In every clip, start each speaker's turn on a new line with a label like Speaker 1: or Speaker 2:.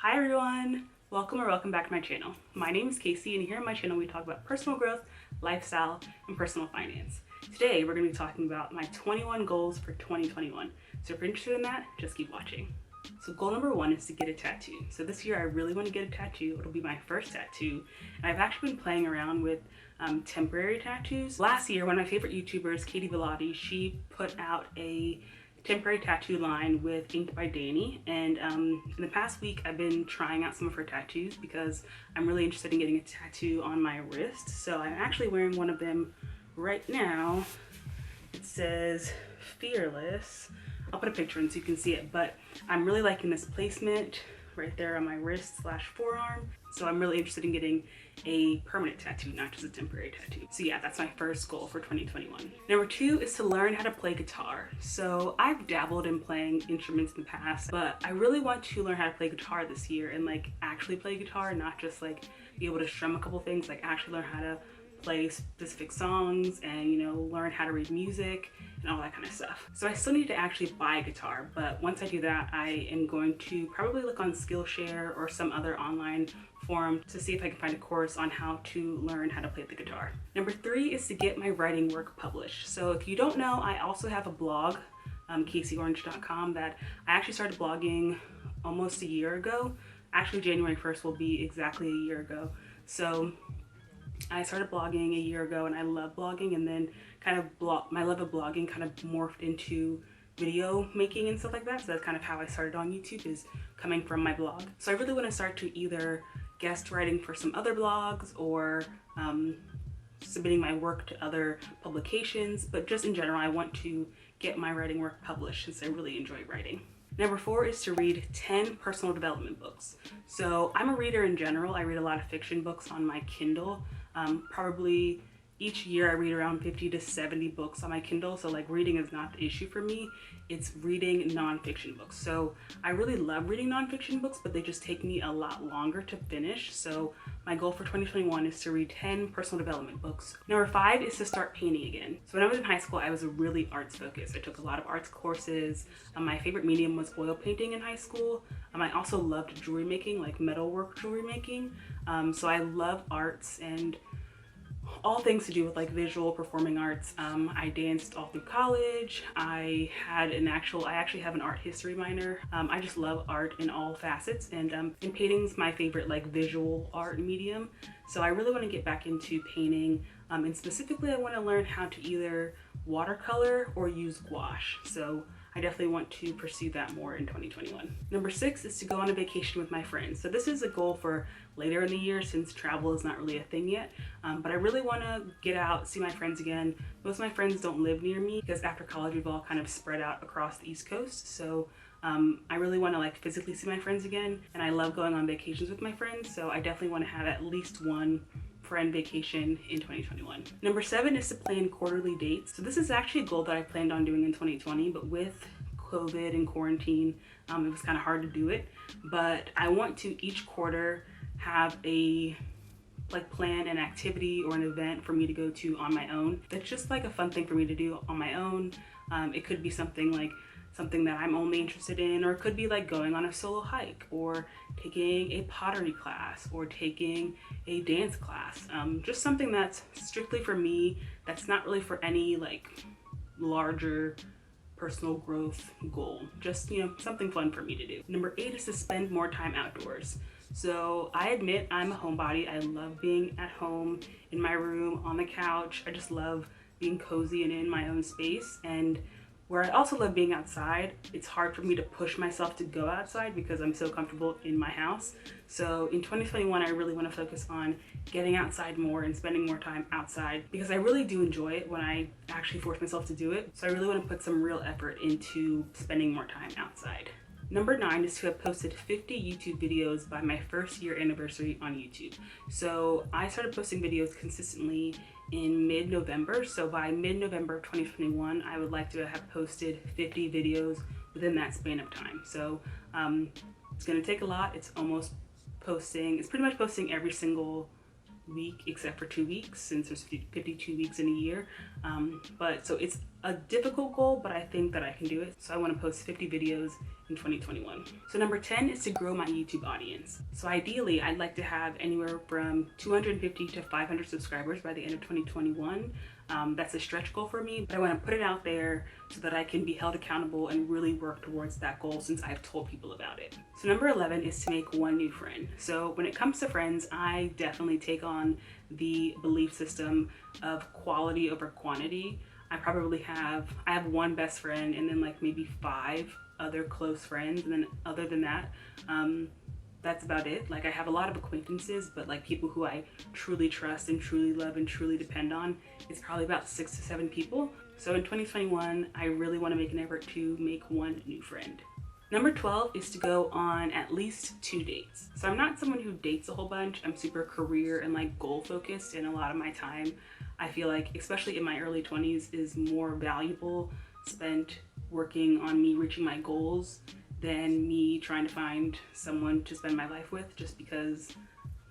Speaker 1: Hi everyone! Welcome back to my channel. My name is Casey and here on my channel we talk about personal growth, lifestyle, and personal finance. Today we're going to be talking about my 21 goals for 2021. So if you're interested in that, just keep watching. So goal number one is to get a tattoo. So this year I really want to get a tattoo. It'll be my first tattoo. And I've actually been playing around with temporary tattoos. Last year, one of my favorite YouTubers, Katie Vellotti, she put out a temporary tattoo line with Inked by Danny, and in the past week I've been trying out some of her tattoos because I'm really interested in getting a tattoo on my wrist. So I'm actually wearing one of them right now. It says Fearless. I'll put a picture in so you can see it, but I'm really liking this placement right there on my wrist / forearm. So I'm really interested in getting a permanent tattoo, not just a temporary tattoo. So yeah, that's my first goal for 2021. Number two is to learn how to play guitar. So I've dabbled in playing instruments in the past, but I really want to learn how to play guitar this year and like actually play guitar, not just like be able to strum a couple things, like actually learn how to play specific songs and, you know, learn how to read music and all that kind of stuff. So I still need to actually buy a guitar, but once I do that, I am going to probably look on Skillshare or some other online forum to see if I can find a course on how to learn how to play the guitar. Number three is to get my writing work published. So if you don't know, I also have a blog, CaseyOrange.com, that I actually started blogging almost a year ago. Actually, January 1st will be exactly a year ago. So I started blogging a year ago and I love blogging, and then kind of my love of blogging kind of morphed into video making and stuff like that. So that's kind of how I started on YouTube, is coming from my blog. So I really want to start to either guest writing for some other blogs or submitting my work to other publications, but just in general I want to get my writing work published since I really enjoy writing. Number four is to read 10 personal development books. So I'm a reader in general. I read a lot of fiction books on my Kindle. Probably each year I read around 50 to 70 books on my Kindle. So like reading is not the issue for me. It's reading nonfiction books. So I really love reading nonfiction books, but they just take me a lot longer to finish. So my goal for 2021 is to read 10 personal development books. Number five is to start painting again. So when I was in high school, I was really arts focused. I took a lot of arts courses. My favorite medium was oil painting in high school. I also loved jewelry making, like metalwork jewelry making. So I love arts and all things to do with like visual performing arts. I danced all through college. I actually have an art history minor. I just love art in all facets, and painting's my favorite like visual art medium. So I really want to get back into painting, and specifically I want to learn how to either watercolor or use gouache. So I definitely want to pursue that more in 2021. Number six is to go on a vacation with my friends. So this is a goal for later in the year since travel is not really a thing yet. But I really want to get out, see my friends again. Most of my friends don't live near me because after college we've all kind of spread out across the East Coast. So I really want to like physically see my friends again. And I love going on vacations with my friends. So I definitely want to have at least one friend vacation in 2021. Number seven is to plan quarterly dates. So this is actually a goal that I planned on doing in 2020, but with COVID and quarantine, it was kind of hard to do it. But I want to each quarter have a plan an activity or an event for me to go to on my own. That's just like a fun thing for me to do on my own. It could be something that I'm only interested in, or it could be like going on a solo hike or taking a pottery class or taking a dance class. Just something that's strictly for me, that's not really for any like larger personal growth goal. Just, you know, something fun for me to do. Number eight is to spend more time outdoors. So I admit I'm a homebody. I love being at home in my room on the couch. I just love being cozy and in my own space. And where I also love being outside, it's hard for me to push myself to go outside because I'm so comfortable in my house. So in 2021, I really want to focus on getting outside more and spending more time outside because I really do enjoy it when I actually force myself to do it. So I really want to put some real effort into spending more time outside. Number nine is to have posted 50 YouTube videos by my first year anniversary on YouTube. So I started posting videos consistently in mid-November. So by mid-November of 2021, I would like to have posted 50 videos within that span of time. So it's gonna take a lot. It's pretty much posting every single week except for 2 weeks since there's 52 weeks in a year. But so it's a difficult goal, but I think that I can do it. So I want to post 50 videos in 2021. So number 10 is to grow my YouTube audience. So ideally, I'd like to have anywhere from 250 to 500 subscribers by the end of 2021. That's a stretch goal for me, but I want to put it out there so that I can be held accountable and really work towards that goal since I've told people about it. So number 11 is to make one new friend. So when it comes to friends, I definitely take on the belief system of quality over quantity. I have one best friend and then like maybe 5 other close friends, and then other than that, that's about it. Like I have a lot of acquaintances, but like people who I truly trust and truly love and truly depend on, it's probably about 6 to 7 people. So in 2021, I really want to make an effort to make one new friend. Number 12 is to go on at least 2 dates. So I'm not someone who dates a whole bunch. I'm super career and like goal focused, and a lot of my time, I feel like, especially in my early 20s, is more valuable spent working on me reaching my goals than me trying to find someone to spend my life with, just because,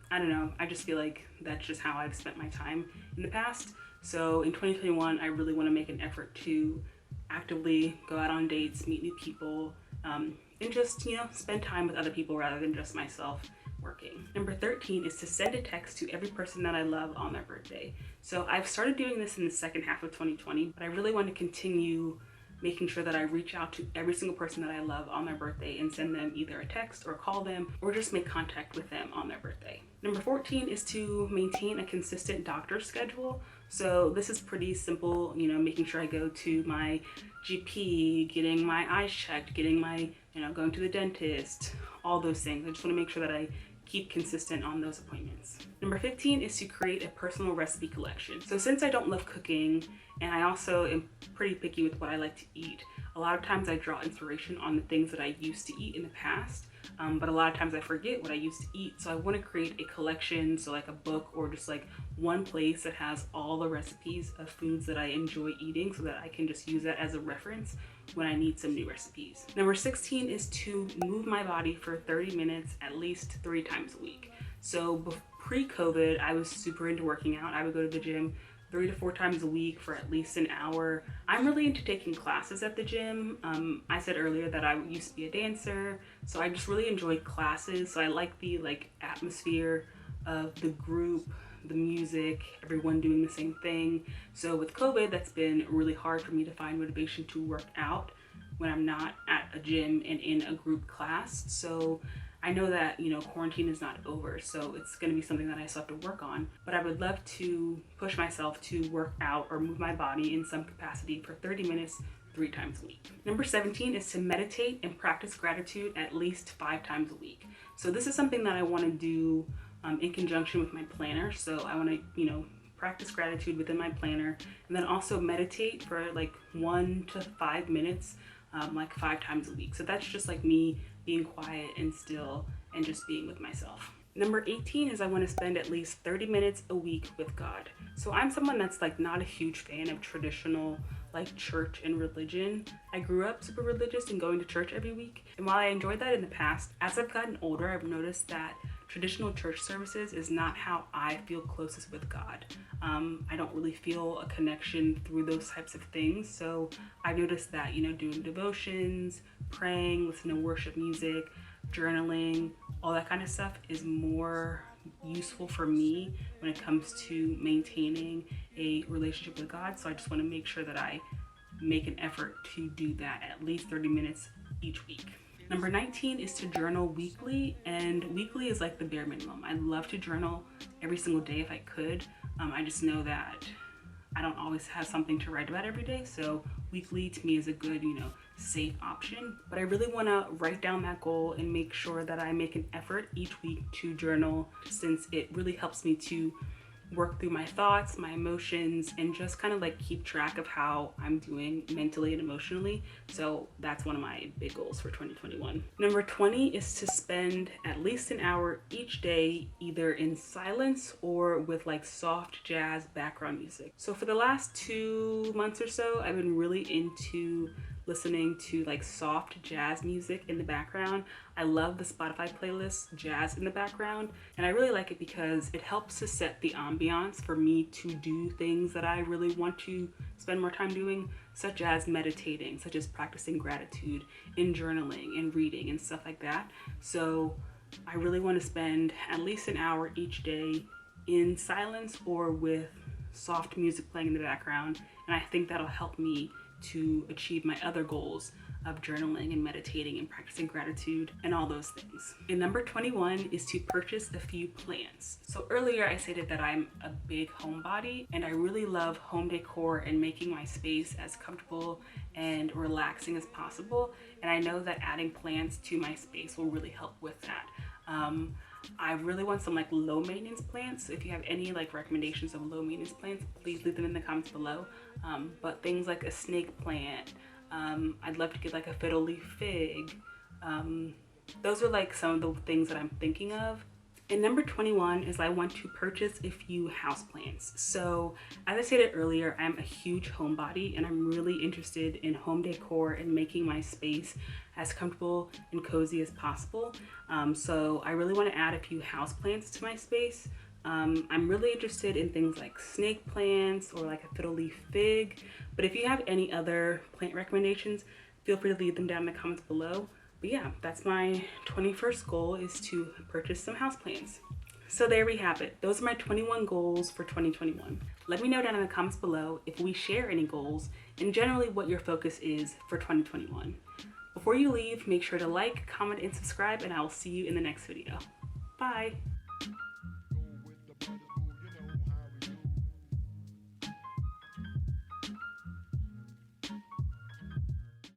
Speaker 1: I don't know, I just feel like that's just how I've spent my time in the past. So in 2021, I really want to make an effort to actively go out on dates, meet new people, and just, spend time with other people rather than just myself working. Number 13 is to send a text to every person that I love on their birthday. So I've started doing this in the second half of 2020, but I really want to continue making sure that I reach out to every single person that I love on their birthday and send them either a text or call them or just make contact with them on their birthday. Number 14 is to maintain a consistent doctor schedule. So this is pretty simple, making sure I go to my GP, getting my eyes checked, getting my, going to the dentist, all those things. I just want to make sure that I keep consistent on those appointments. Number 15 is to create a personal recipe collection. So since I don't love cooking, and I also am pretty picky with what I like to eat, a lot of times I draw inspiration on the things that I used to eat in the past, but a lot of times I forget what I used to eat. So I want to create a collection, so like a book or just like one place that has all the recipes of foods that I enjoy eating so that I can just use that as a reference when I need some new recipes. Number 16 is to move my body for 30 minutes at least 3 times a week. So pre-COVID, I was super into working out. I would go to the gym 3 to 4 times a week for at least an hour. I'm really into taking classes at the gym. I said earlier that I used to be a dancer, so I just really enjoy classes. So I like the atmosphere of the group, the music, everyone doing the same thing. So with COVID, that's been really hard for me to find motivation to work out when I'm not at a gym and in a group class. So I know that, quarantine is not over, so it's going to be something that I still have to work on, but I would love to push myself to work out or move my body in some capacity for 30 minutes 3 times a week. Number 17 is to meditate and practice gratitude at least 5 times a week. So this is something that I want to do in conjunction with my planner. So I want to, practice gratitude within my planner, and then also meditate for like 1 to 5 minutes, 5 times a week. So that's just like me being quiet and still and just being with myself. Number 18 is I want to spend at least 30 minutes a week with God. So I'm someone that's like not a huge fan of traditional like church and religion. I grew up super religious and going to church every week. And while I enjoyed that in the past, as I've gotten older, I've noticed that traditional church services is not how I feel closest with God. I don't really feel a connection through those types of things. So I've noticed that, doing devotions, praying, listening to worship music, journaling, all that kind of stuff is more useful for me when it comes to maintaining a relationship with God. So I just want to make sure that I make an effort to do that at least 30 minutes each week. Number 19 is to journal weekly, and weekly is like the bare minimum. I love to journal every single day if I could. I just know that I don't always have something to write about every day, so weekly to me is a good, safe option. But I really want to write down that goal and make sure that I make an effort each week to journal, since it really helps me to work through my thoughts, my emotions, and just kind of like keep track of how I'm doing mentally and emotionally. So that's one of my big goals for 2021. Number 20 is to spend at least an hour each day either in silence or with like soft jazz background music. So for the last 2 months or so, I've been really into listening to like soft jazz music in the background. I love the Spotify playlist Jazz in the Background, and I really like it because it helps to set the ambiance for me to do things that I really want to spend more time doing, such as meditating, such as practicing gratitude, and journaling and reading and stuff like that. So I really want to spend at least an hour each day in silence or with soft music playing in the background, and I think that'll help me to achieve my other goals of journaling and meditating and practicing gratitude and all those things. And number 21 is to purchase a few plants. So earlier I stated that I'm a big homebody and I really love home decor and making my space as comfortable and relaxing as possible. And I know that adding plants to my space will really help with that. I really want some like low maintenance plants. So if you have any like recommendations of low maintenance plants, please leave them in the comments below. But things like a snake plant, I'd love to get like a fiddle leaf fig. Those are like some of the things that I'm thinking of. And number 21 is I want to purchase a few houseplants. So as I stated earlier, I'm a huge homebody and I'm really interested in home decor and making my space as comfortable and cozy as possible. So I really want to add a few houseplants to my space. I'm really interested in things like snake plants or like a fiddle leaf fig. But if you have any other plant recommendations, feel free to leave them down in the comments below. But yeah, that's my 21st goal, is to purchase some houseplants. So there we have it. Those are my 21 goals for 2021. Let me know down in the comments below if we share any goals and generally what your focus is for 2021. Before you leave, make sure to like, comment, and subscribe, and I will see you in the next video. Bye.